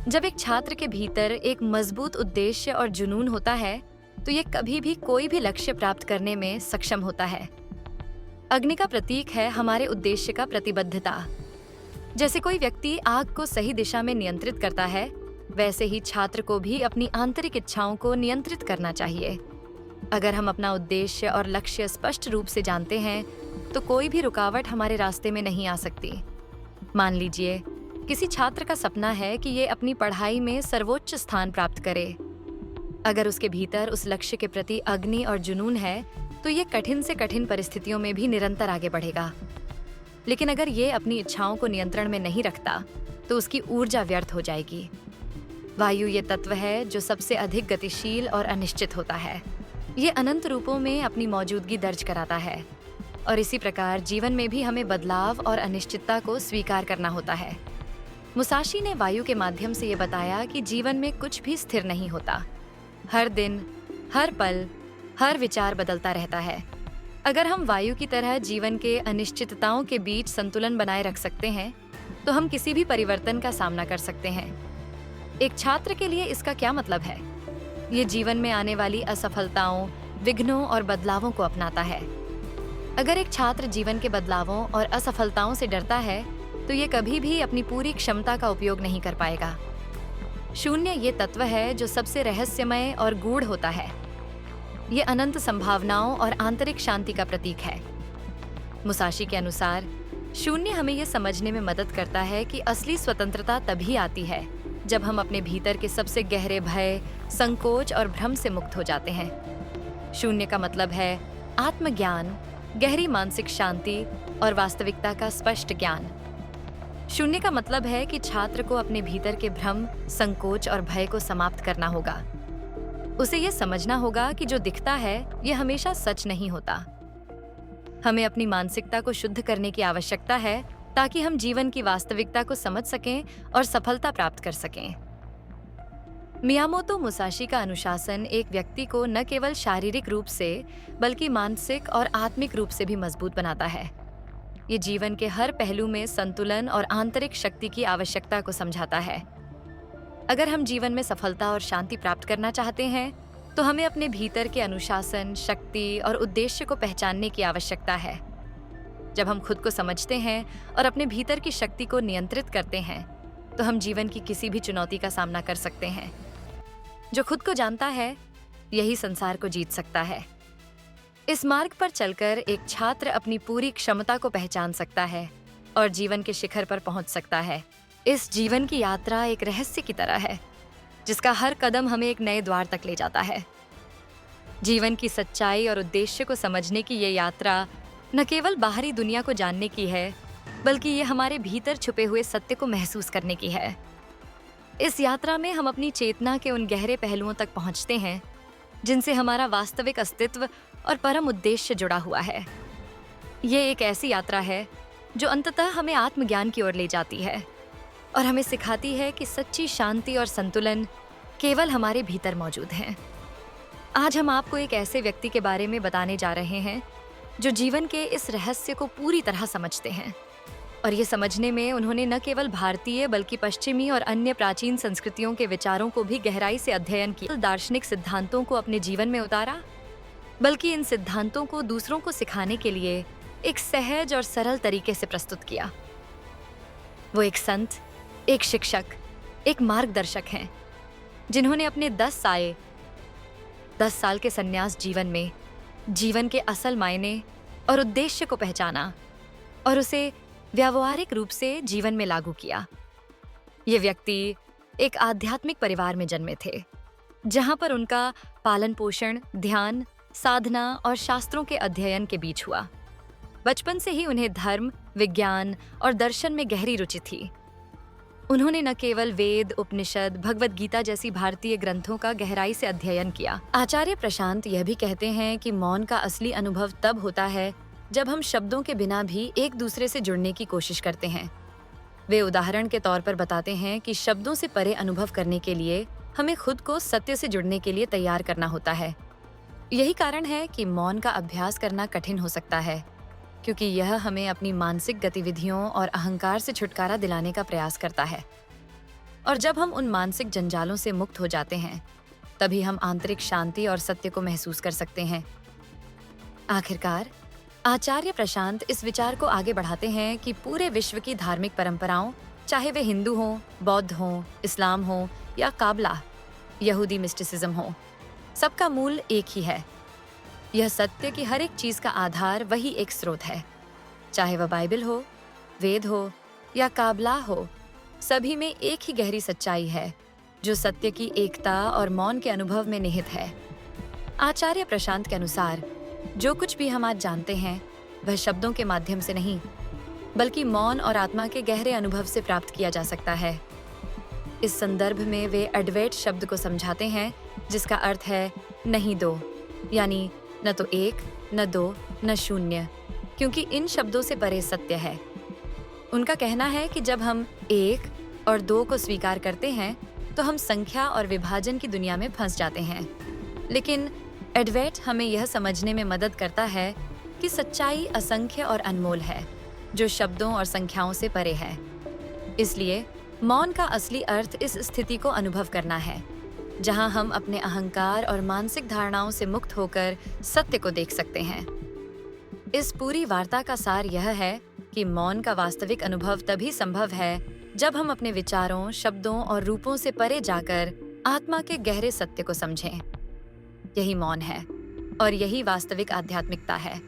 जब एक छात्र के भीतर एक मजबूत उद्देश्य और जुनून होता है, तो ये कभी भी कोई भी लक्ष्य प्राप्त करने में सक्षम होता है। अग्नि का प्रतीक है हमारे उद्देश्य का प्रतिबद्धता। जैसे कोई व्यक्ति आग को सही दिशा में नियंत्रित करता है, वैसे ही छात्र को भी अपनी आंतरिक इच्छाओं को नियंत्रित करना चाहिए। अगर हम अपना उद्देश्य और लक्ष्य स्पष्ट रूप से जानते हैं, तो कोई भी रुकावट हमारे रास्ते में नहीं आ सकती। मान लीजिए, किसी छात्र का सपना है कि ये अपनी पढ़ाई में सर्वोच्च स्थान प्राप्त करे। अगर उसके भीतर उस लक्ष्य के प्रति अग्नि और जुनून है, तो ये कठिन से कठिन परिस्थितियों में भी निरंतर आगे बढ़ेगा। लेकिन अगर ये अपनी इच्छाओं को नियंत्रण में नहीं रखता, तो उसकी ऊर्जा व्यर्थ हो जाएगी। वायु ये तत्व है जो सबसे अधिक गतिशील और अनिश्चित होता है। ये अनंत रूपों में अपनी मौजूदगी दर्ज कराता है, और इसी प्रकार जीवन में भी हमें बदलाव और अनिश्चितता को स्वीकार करना होता है। मुसाशी ने वायु के माध्यम से ये बताया कि जीवन में कुछ भी स्थिर नहीं होता। हर दिन, हर पल, हर विचार बदलता रहता है। अगर हम वायु की तरह जीवन के अनिश्चितताओं के बीच संतुलन बनाए रख सकते हैं, तो हम किसी भी परिवर्तन का सामना कर सकते हैं। एक छात्र के लिए इसका क्या मतलब है? ये जीवन में आने वाली असफलताओं, विघ्नों और बदलावों को अपनाता है। अगर एक छात्र जीवन के बदलावों और असफलताओं से डरता है, तो ये कभी भी अपनी पूरी क्षमता का उपयोग नहीं कर पाएगा। शून्य ये तत्व है जो सबसे रहस्यमय और गूढ़ होता है। ये अनंत संभावनाओं और आंतरिक शांति का प्रतीक है। मुसाशी के अनुसार शून्य हमें ये समझने में मदद करता है कि असली स्वतंत्रता तभी आती है जब हम अपने भीतर के सबसे गहरे भय, संकोच और भ्रम से मुक्त हो जाते हैं। शून्य का मतलब है आत्मज्ञान, गहरी मानसिक शांति और वास्तविकता का स्पष्ट ज्ञान। शून्य का मतलब है कि छात्र को अपने भीतर के भ्रम, संकोच और भय को समाप्त करना होगा। उसे यह समझना होगा कि जो दिखता है यह हमेशा सच नहीं होता। हमें अपनी मानसिकता को शुद्ध करने की आवश्यकता है ताकि हम जीवन की वास्तविकता को समझ सकें और सफलता प्राप्त कर सकें। मियामोतो मुसाशी का अनुशासन एक व्यक्ति को न केवल शारीरिक रूप से बल्कि मानसिक और आत्मिक रूप से भी मजबूत बनाता है। ये जीवन के हर पहलू में संतुलन और आंतरिक शक्ति की आवश्यकता को समझाता है। अगर हम जीवन में सफलता और शांति प्राप्त करना चाहते हैं, तो हमें अपने भीतर के अनुशासन, शक्ति और उद्देश्य को पहचानने की आवश्यकता है। जब हम खुद को समझते हैं और अपने भीतर की शक्ति को नियंत्रित करते हैं, तो हम जीवन की किसी भी चुनौती का सामना कर सकते हैं। जो खुद को जानता है, यही संसार को जीत सकता है। इस मार्ग पर चलकर एक छात्र अपनी पूरी क्षमता को पहचान सकता है और जीवन के शिखर पर पहुंच सकता है। इस जीवन की यात्रा एक रहस्य की तरह है, जिसका हर कदम हमें एक नए द्वार तक ले जाता है। जीवन की सच्चाई और उद्देश्य को समझने की ये यात्रा न केवल बाहरी दुनिया को जानने की है, बल्कि ये हमारे भीतर छुपे हुए सत्य को महसूस करने की है। इस यात्रा में हम अपनी चेतना के उन गहरे पहलुओं तक पहुंचते हैं जिनसे हमारा वास्तविक अस्तित्व और परम उद्देश्य जुड़ा हुआ है। ये एक ऐसी यात्रा है जो अंततः हमें आत्मज्ञान की ओर ले जाती है और हमें सिखाती है कि सच्ची शांति और संतुलन केवल हमारे भीतर मौजूद हैं। आज हम आपको एक ऐसे व्यक्ति के बारे में बताने जा रहे हैं जो जीवन के इस रहस्य को पूरी तरह समझते हैं, और ये समझने में उन्होंने न केवल भारतीय बल्कि पश्चिमी और अन्य प्राचीन संस्कृतियों के विचारों को भी गहराई से अध्ययन किया। दार्शनिक सिद्धांतों को अपने जीवन में उतारा, बल्कि इन सिद्धांतों को दूसरों को सिखाने के लिए एक सहज और सरल तरीके से प्रस्तुत किया। वो एक संत, एक शिक्षक, एक मार्गदर्शक हैं, जिन्होंने अपने 10 साल के संन्यास जीवन में जीवन के असल मायने और उद्देश्य को पहचाना और उसे व्यावहारिक रूप से जीवन में लागू किया। ये व्यक्ति एक आध्यात्मिक परिवार में जन्मे थे, जहां पर उनका पालन पोषण, ध्यान, साधना और शास्त्रों के अध्ययन के बीच हुआ। बचपन से ही उन्हें धर्म, विज्ञान और दर्शन में गहरी रुचि थी। उन्होंने न केवल वेद, उपनिषद, भगवद गीता जैसी भारतीय ग्रंथों का गहराई से अध्ययन किया। आचार्य प्रशांत यह भी कहते हैं कि मौन का असली अनुभव तब होता है जब हम शब्दों के बिना भी एक दूसरे से जुड़ने की कोशिश करते हैं। वे उदाहरण के तौर पर बताते हैं कि शब्दों से परे अनुभव करने के लिए हमें खुद को सत्य से जुड़ने के लिए तैयार करना होता है। यही कारण है कि मौन का अभ्यास करना कठिन हो सकता है, क्योंकि यह हमें अपनी मानसिक गतिविधियों और अहंकार से छुटकारा दिलाने का प्रयास करता है। और जब हम उन मानसिक जंजालों से मुक्त हो जाते हैं, तभी हम आंतरिक शांति और सत्य को महसूस कर सकते हैं। आखिरकार, आचार्य प्रशांत इस विचार को आगे बढ़ाते हैं कि पूरे विश्व की धार्मिक परंपराओं, चाहे वे हिंदू हों, बौद्ध हों, इस्लाम हो या काबला, यहूदी मिस्टिसिज्म हो, सबका मूल एक ही है। यह सत्य कि हर एक चीज का आधार वही एक स्रोत है। चाहे वह बाइबल हो, वेद हो या काबला हो, सभी में एक ही गहरी सच्चाई है जो सत्य की एकता और मौन के अनुभव में निहित है। आचार्य प्रशांत के अनुसार जो कुछ भी हम आज जानते हैं वह शब्दों के माध्यम से नहीं, बल्कि मौन और आत्मा के गहरे अनुभव से प्राप्त किया जा सकता है। इस संदर्भ में वे अद्वैत शब्द को समझाते हैं, जिसका अर्थ है नहीं दो, यानी न तो एक, न दो, न शून्य, क्योंकि इन शब्दों से परे सत्य है। उनका कहना है कि जब हम एक और दो को स्वीकार करते हैं तो हम संख्या और विभाजन की दुनिया में फंस जाते हैं। लेकिन अद्वैत हमें यह समझने में मदद करता है कि सच्चाई असंख्य और अनमोल है, जो शब्दों और संख्याओं से परे है। इसलिए मौन का असली अर्थ इस स्थिति को अनुभव करना है, जहां हम अपने अहंकार और मानसिक धारणाओं से मुक्त होकर सत्य को देख सकते हैं। इस पूरी वार्ता का सार यह है कि मौन का वास्तविक अनुभव तभी संभव है जब हम अपने विचारों, शब्दों और रूपों से परे जाकर आत्मा के गहरे सत्य को समझें। यही मौन है और यही वास्तविक आध्यात्मिकता है।